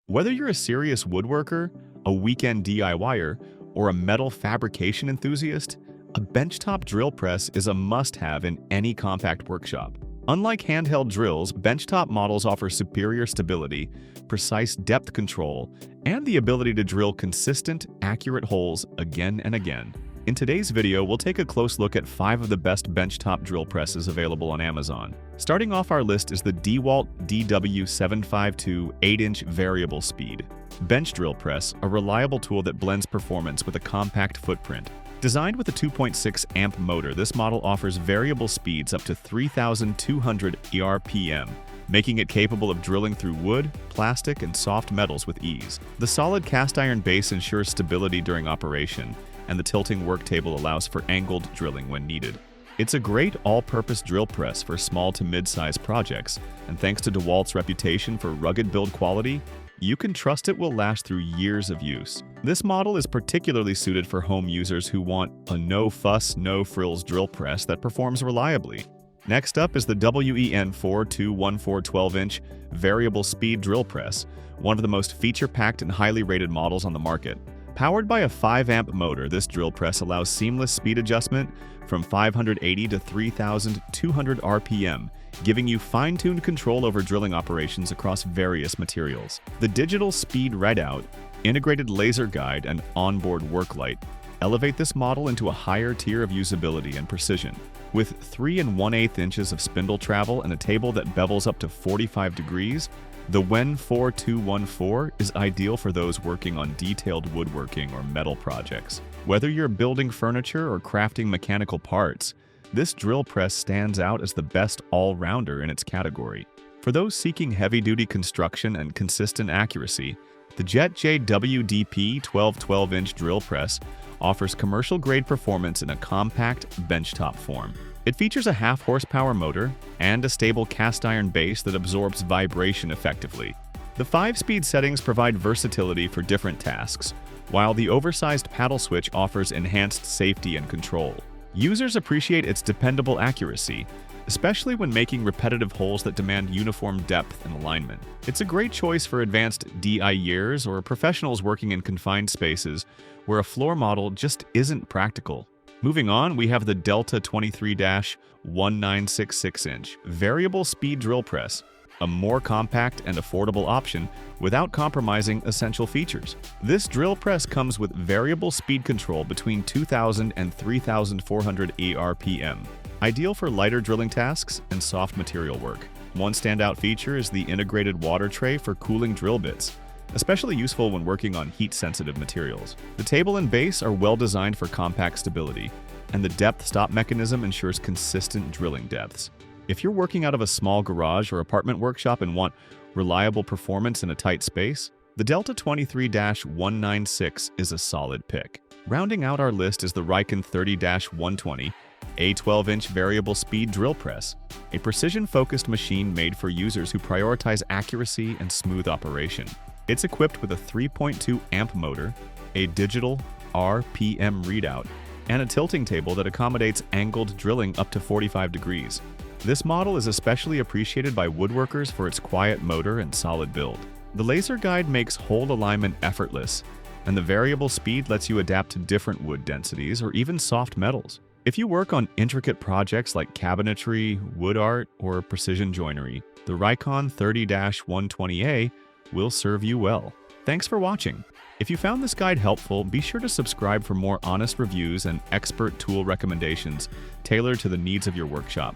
Whether you're a serious woodworker, a weekend DIYer, or a metal fabrication enthusiast, a benchtop drill press is a must-have in any compact workshop. Unlike handheld drills, benchtop models offer superior stability, precise depth control, and the ability to drill consistent, accurate holes again and again. In today's video, we'll take a close look at 5 of the best benchtop drill presses available on Amazon. Starting off our list is the DEWALT DW752 8-inch variable speed bench drill press, a reliable tool that blends performance with a compact footprint. Designed with a 2.6 amp motor, this model offers variable speeds up to 3,200 RPM, making it capable of drilling through wood, plastic, and soft metals with ease. The solid cast iron base ensures stability during operation, and the tilting work table allows for angled drilling when needed. It's a great all-purpose drill press for small to mid-sized projects, and thanks to DEWALT's reputation for rugged build quality, you can trust it will last through years of use. This model is particularly suited for home users who want a no-fuss, no-frills drill press that performs reliably. Next up is the WEN4 12-inch variable speed drill press, one of the most feature-packed and highly rated models on the market. Powered by a 5-amp motor, this drill press allows seamless speed adjustment from 580 to 3,200 RPM, giving you fine-tuned control over drilling operations across various materials. The digital speed readout, integrated laser guide, and onboard work light elevate this model into a higher tier of usability and precision. With 3 1/8 inches of spindle travel and a table that bevels up to 45 degrees, the WEN4 is ideal for those working on detailed woodworking or metal projects. Whether you're building furniture or crafting mechanical parts, this drill press stands out as the best all-rounder in its category. For those seeking heavy-duty construction and consistent accuracy, the Jet JWDP 12-inch drill press offers commercial-grade performance in a compact benchtop form. It features a half-horsepower motor and a stable cast-iron base that absorbs vibration effectively. The 5-speed settings provide versatility for different tasks, while the oversized paddle switch offers enhanced safety and control. Users appreciate its dependable accuracy, especially when making repetitive holes that demand uniform depth and alignment. It's a great choice for advanced DIYers or professionals working in confined spaces where a floor model just isn't practical. Moving on, we have the Delta 23-1966-inch variable speed drill press, a more compact and affordable option without compromising essential features. This drill press comes with variable speed control between 2,000 and 3,400 RPM, ideal for lighter drilling tasks and soft material work. One standout feature is the integrated water tray for cooling drill bits, especially useful when working on heat-sensitive materials. The table and base are well designed for compact stability, and the depth stop mechanism ensures consistent drilling depths. If you're working out of a small garage or apartment workshop and want reliable performance in a tight space, the Delta 23-196 is a solid pick. Rounding out our list is the RIKON 30-120, a 12-inch variable speed drill press, a precision-focused machine made for users who prioritize accuracy and smooth operation. It's equipped with a 3.2 amp motor, a digital RPM readout, and a tilting table that accommodates angled drilling up to 45 degrees. This model is especially appreciated by woodworkers for its quiet motor and solid build. The laser guide makes hole alignment effortless, and the variable speed lets you adapt to different wood densities or even soft metals. If you work on intricate projects like cabinetry, wood art, or precision joinery, the RIKON 30-120A will serve you well. Thanks for watching. If you found this guide helpful, be sure to subscribe for more honest reviews and expert tool recommendations tailored to the needs of your workshop.